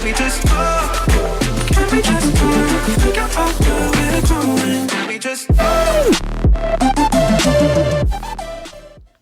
We just talk. Can we just talk? Figure out where we're going. Can we just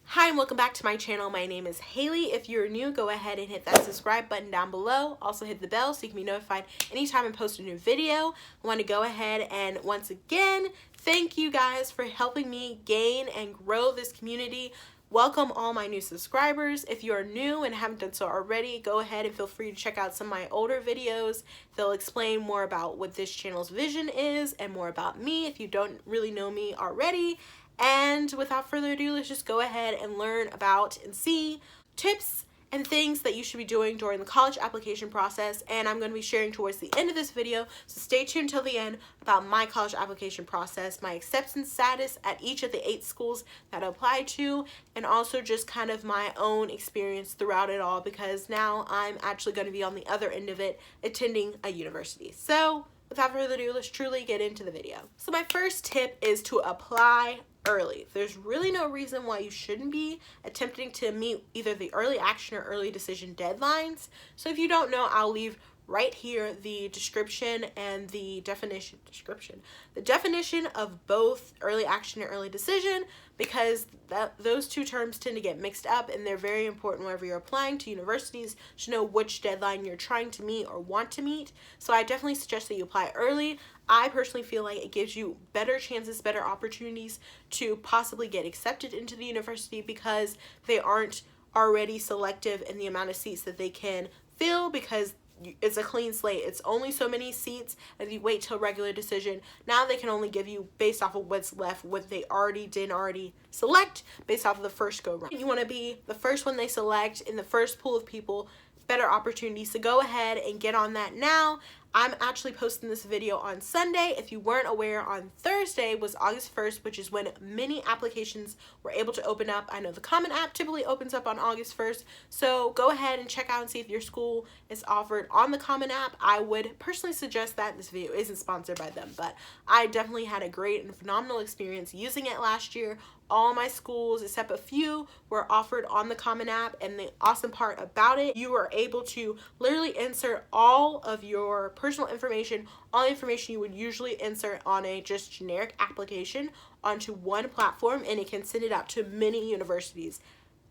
Hi and welcome back to my channel. My name is Haley. If you're new, go ahead and hit that subscribe button down below. Also hit the bell so you can be notified anytime I post a new video. I want to go ahead and once again thank you guys for helping me gain and grow this community. Welcome all my new subscribers. If you are new and haven't done so already, go ahead and feel free to check out some of my older videos. They'll explain more about what this channel's vision is and more about me if you don't really know me already. And without further ado, let's just go ahead and learn about and see tips and things that you should be doing during the college application process. And I'm going to be sharing towards the end of this video, so stay tuned till the end about my college application process, my acceptance status at each of the 8 schools that I applied to, and also just kind of my own experience throughout it all, because now I'm actually going to be on the other end of it, attending a university. So without further ado, let's truly get into the video. So my first tip is to apply early. There's really no reason why you shouldn't be attempting to meet either the early action or early decision deadlines. So if you don't know, I'll leave right here the description and the definition of both early action and early decision, because those two terms tend to get mixed up and they're very important whenever you're applying to universities to know which deadline you're trying to meet or want to meet. So I definitely suggest that you apply early. I personally feel like it gives you better chances, better opportunities to possibly get accepted into the university, because they aren't already selective in the amount of seats that they can fill, because it's a clean slate. It's only so many seats. If you wait till regular decision, now they can only give you based off of what's left, what they didn't already select based off of the first go round. You want to be the first one they select in the first pool of people, better opportunities. So go ahead and get on that now. I'm actually posting this video on Sunday. If you weren't aware, on Thursday was August 1st, which is when many applications were able to open up. I know the Common App typically opens up on August 1st, so go ahead and check out and see if your school is offered on the Common App. I would personally suggest that. This video isn't sponsored by them, but I definitely had a great and phenomenal experience using it last year. All my schools, except a few, were offered on the Common App, and the awesome part about it, you were able to literally insert all of your personal information, all the information you would usually insert on a just generic application, onto one platform, and it can send it out to many universities,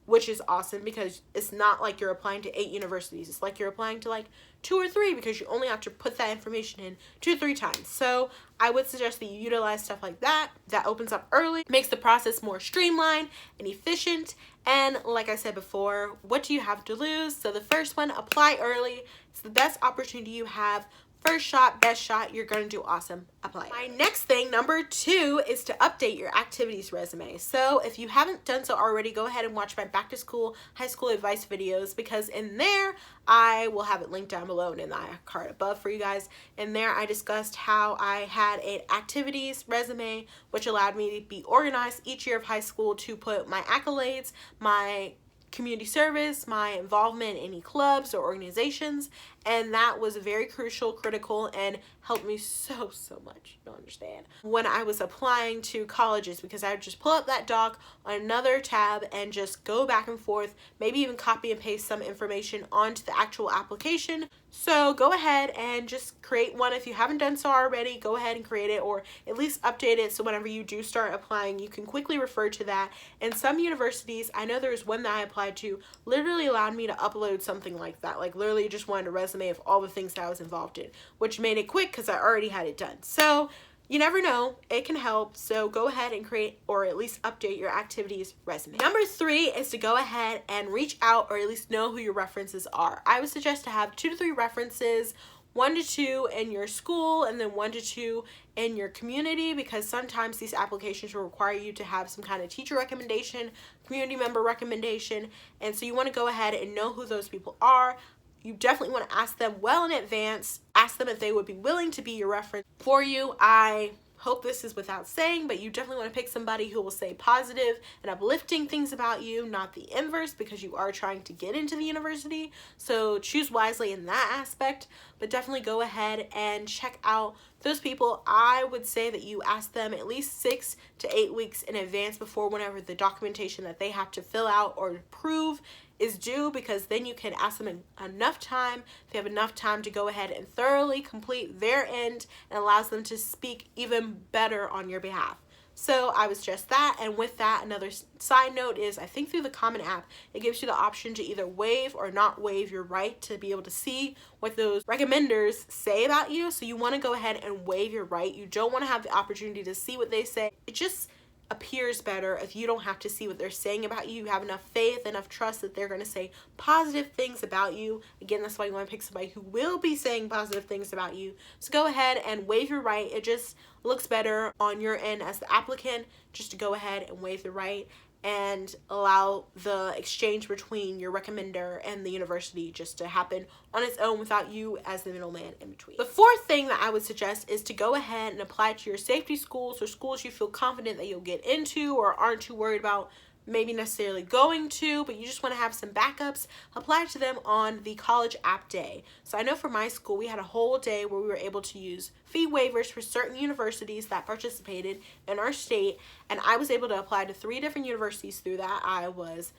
which is awesome, because it's not like you're applying to 8 universities. It's like you're applying to like 2 or 3, because you only have to put that information in 2 or 3 times. So I would suggest that you utilize stuff like that. That opens up early, makes the process more streamlined and efficient. And like I said before, what do you have to lose? So the first one, apply early. It's the best opportunity you have. First shot, best shot, you're going to do awesome. Apply. My next thing, number 2, is to update your activities resume. So if you haven't done so already, go ahead and watch my back to school, high school advice videos, because in there, I will have it linked down below and in the card above for you guys. In there, I discussed how I had an activities resume, which allowed me to be organized each year of high school to put my accolades, my community service, my involvement in any clubs or organizations, and that was very crucial, critical, and helped me so much. You don't understand. When I was applying to colleges, because I would just pull up that doc on another tab and just go back and forth, maybe even copy and paste some information onto the actual application. So go ahead and just create one. If you haven't done so already, go ahead and create it, or at least update it, so whenever you do start applying, you can quickly refer to that. And some universities, I know there was one that I applied to, literally allowed me to upload something like that, like literally just wanted a resume of all the things that I was involved in, which made it quick because I already had it done. So you never know, it can help. So go ahead and create, or at least update, your activities resume. Number 3 is to go ahead and reach out, or at least know who your references are. I would suggest to have 2 to 3 references, 1 to 2 in your school, and then 1 to 2 in your community, because sometimes these applications will require you to have some kind of teacher recommendation, community member recommendation, and so you want to go ahead and know who those people are. You definitely want to ask them well in advance. Ask them if they would be willing to be your reference for you. I hope this is without saying, but you definitely want to pick somebody who will say positive and uplifting things about you, not the inverse, because you are trying to get into the university. So choose wisely in that aspect, but definitely go ahead and check out those people, I would say that you ask them at least 6 to 8 weeks in advance before whenever the documentation that they have to fill out or prove is due, because then you can ask them enough time. They have enough time to go ahead and thoroughly complete their end, and allows them to speak even better on your behalf. So I would suggest that. And with that, another side note is, I think through the Common App, it gives you the option to either waive or not waive your right to be able to see what those recommenders say about you. So you want to go ahead and waive your right. You don't want to have the opportunity to see what they say. It just appears better if you don't have to see what they're saying about you. You have enough faith, enough trust that they're going to say positive things about you. Again, that's why you want to pick somebody who will be saying positive things about you. So go ahead and waive your right. It just looks better on your end as the applicant just to go ahead and waive the right and allow the exchange between your recommender and the university just to happen on its own without you as the middleman in between. The fourth thing that I would suggest is to go ahead and apply to your safety schools, or schools you feel confident that you'll get into or aren't too worried about maybe necessarily going to, but you just want to have some backups. Apply to them on the college app day. So I know for my school, we had a whole day where we were able to use fee waivers for certain universities that participated in our state, and I was able to apply to 3 different universities through that. I was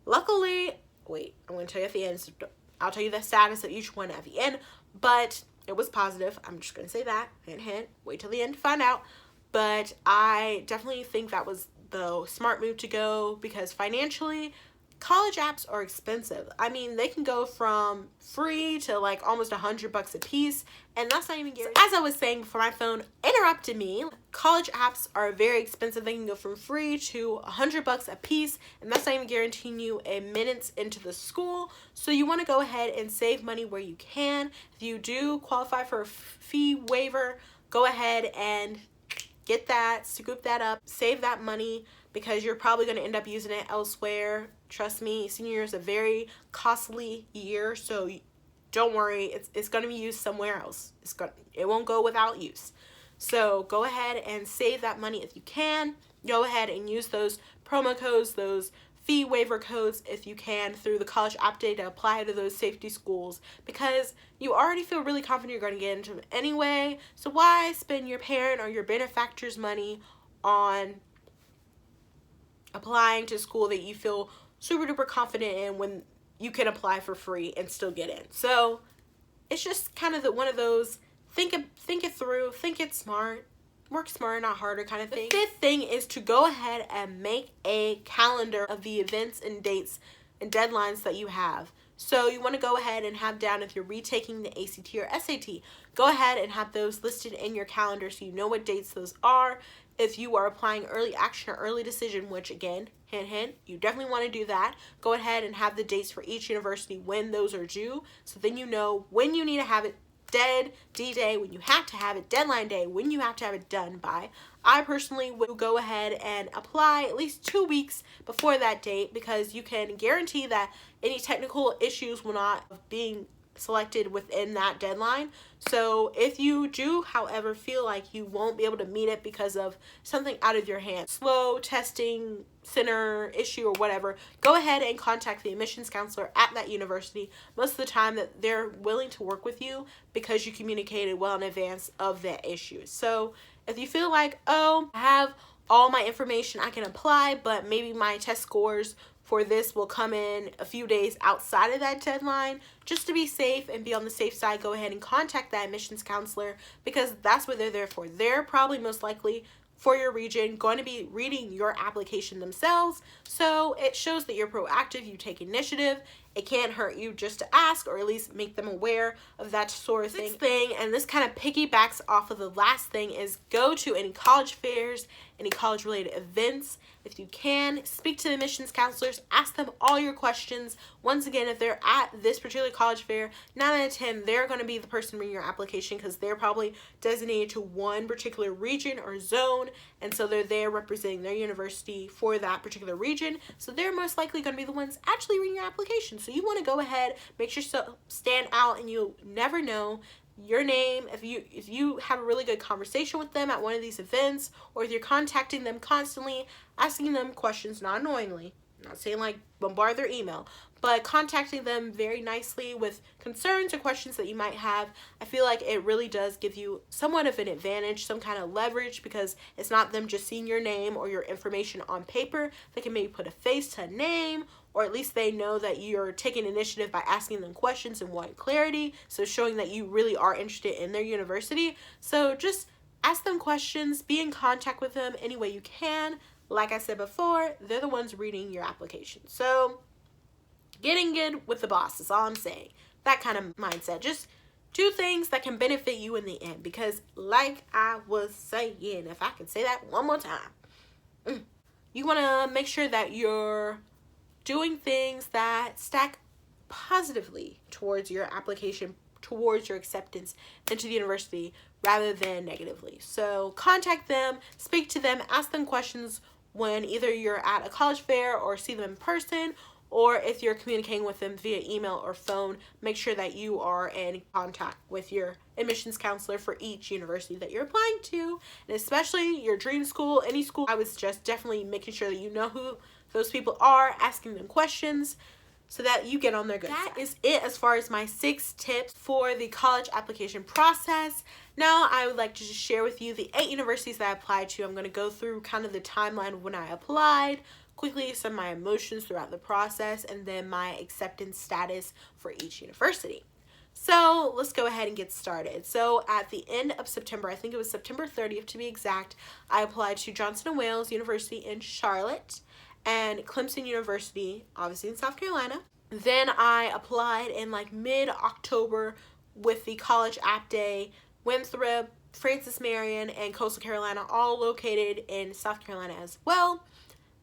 luckily, wait, I'm going to tell you at the end, so I'll tell you the status of each one at the end, but it was positive. I'm just going to say that, hint, hint, wait till the end to find out. But I definitely think that was the smart move to go, because financially, college apps are expensive. I mean, they can go from free to like almost $100 a piece, and that's not even guaranteed. As I was saying before my phone interrupted me, college apps are very expensive. They can go from free to $100 a piece, and that's not even guaranteeing you a minutes into the school. So you want to go ahead and save money where you can. If you do qualify for a fee waiver, go ahead and get that, scoop that up, save that money, because you're probably going to end up using it elsewhere. Trust me, senior year is a very costly year, so don't worry, it's going to be used somewhere else. It won't go without use. So go ahead and save that money if you can. Go ahead and use those promo codes, those fee waiver codes if you can through the college app day to apply to those safety schools, because you already feel really confident you're going to get into them anyway. So why spend your parent or your benefactor's money on applying to school that you feel super duper confident in when you can apply for free and still get in? So it's just kind of one of those think it through, think it smart, work smarter, not harder kind of thing. The fifth thing is to go ahead and make a calendar of the events and dates and deadlines that you have. So you want to go ahead and have down, if you're retaking the ACT or SAT, go ahead and have those listed in your calendar so you know what dates those are. If you are applying early action or early decision, which again, hint, hint, you definitely want to do that, go ahead and have the dates for each university when those are due. So then you know when you need to have it D-Day, when you have to have it, deadline day, when you have to have it done by. I personally would go ahead and apply at least 2 weeks before that date, because you can guarantee that any technical issues will not being selected within that deadline. So if you do, however, feel like you won't be able to meet it because of something out of your hand, slow testing center issue or whatever, go ahead and contact the admissions counselor at that university. Most of the time that they're willing to work with you because you communicated well in advance of that issue. So if you feel like, oh, I have all my information, I can apply, but maybe my test scores for this will come in a few days outside of that deadline, just to be safe and be on the safe side, go ahead and contact that admissions counselor, because that's what they're there for. They're probably most likely for your region going to be reading your application themselves, so it shows that you're proactive, you take initiative. It can't hurt you just to ask, or at least make them aware of that sort of thing. Next thing, and this kind of piggybacks off of the last thing, is go to any college fairs, any college related events. If you can, speak to the admissions counselors, ask them all your questions. Once again, if they're at this particular college fair, 9 out of 10, they're going to be the person reading your application, because they're probably designated to one particular region or zone, and so they're there representing their university for that particular region. So they're most likely going to be the ones actually reading your application. So you want to go ahead, make yourself stand out, and you'll never know your name if you have a really good conversation with them at one of these events, or if you're contacting them constantly, asking them questions, not annoyingly, I'm not saying like bombard their email, but contacting them very nicely with concerns or questions that you might have. I feel like it really does give you somewhat of an advantage, some kind of leverage, because it's not them just seeing your name or your information on paper. They can maybe put a face to a name, or at least they know that you're taking initiative by asking them questions and wanting clarity, so showing that you really are interested in their university. So just ask them questions, be in contact with them any way you can. Like I said before, they're the ones reading your application. So getting good with the boss is all I'm saying. That kind of mindset. Just do things that can benefit you in the end. Because like I was saying, if I can say that one more time, you want to make sure that you're doing things that stack positively towards your application, towards your acceptance into the university, rather than negatively. So contact them, speak to them, ask them questions when either you're at a college fair or see them in person, or if you're communicating with them via email or phone. Make sure that you are in contact with your admissions counselor for each university that you're applying to, and especially your dream school, any school. I was just definitely making sure that you know who those people are, asking them questions, so that you get on their good side. That is it as far as my 6 tips for the college application process. Now I would like to just share with you the 8 universities that I applied to. I'm going to go through kind of the timeline of when I applied, quickly some of my emotions throughout the process, and then my acceptance status for each university. So let's go ahead and get started. So at the end of September, I think it was September 30th to be exact, I applied to Johnson & Wales University in Charlotte and Clemson University, obviously in South Carolina. Then I applied in like mid-October with the College App Day, Winthrop, Francis Marion, and Coastal Carolina, all located in South Carolina as well.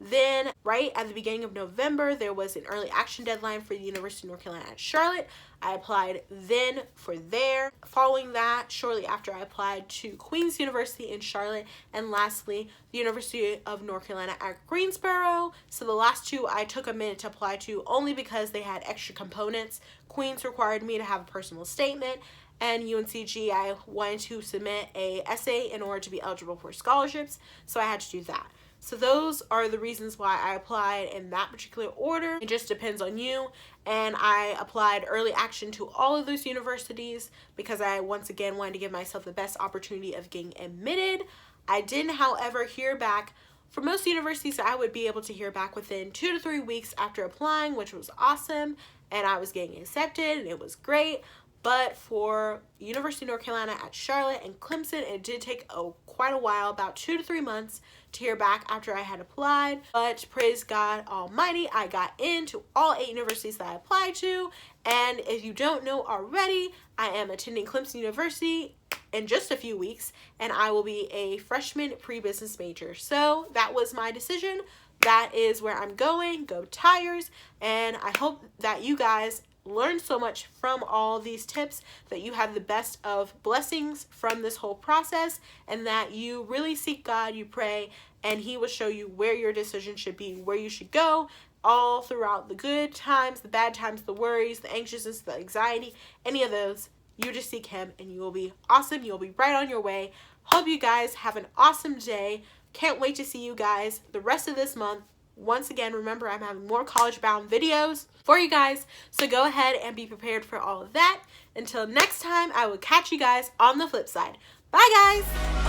Then right at the beginning of November, there was an early action deadline for the University of North Carolina at Charlotte. I applied then for there. Following that, shortly after, I applied to Queen's University in Charlotte, and lastly, the University of North Carolina at Greensboro. So the last 2 I took a minute to apply to only because they had extra components. Queen's required me to have a personal statement, and UNCG, I wanted to submit a essay in order to be eligible for scholarships, so I had to do that. So those are the reasons why I applied in that particular order. It just depends on you. And I applied early action to all of those universities because I once again wanted to give myself the best opportunity of getting admitted. I didn't, however, hear back. For most universities, I would be able to hear back within 2 to 3 weeks after applying, which was awesome. And I was getting accepted, and it was great. But for University of North Carolina at Charlotte and Clemson, it did take quite a while, about 2 to 3 months, to hear back after I had applied. But praise God Almighty, I got into all 8 universities that I applied to. And if you don't know already, I am attending Clemson University in just a few weeks, and I will be a freshman pre-business major. So that was my decision. That is where I'm going. Go Tigers. And I hope that you guys learn so much from all these tips, that you have the best of blessings from this whole process, and that you really seek God, you pray, and He will show you where your decision should be, where you should go, all throughout the good times, the bad times, the worries, the anxiousness, the anxiety, any of those. You just seek Him, and you will be awesome. You'll be right on your way. Hope you guys have an awesome day. Can't wait to see you guys the rest of this month. Once again, remember, I'm having more college-bound videos for you guys, so go ahead and be prepared for all of that. Until next time, I will catch you guys on the flip side. Bye, guys!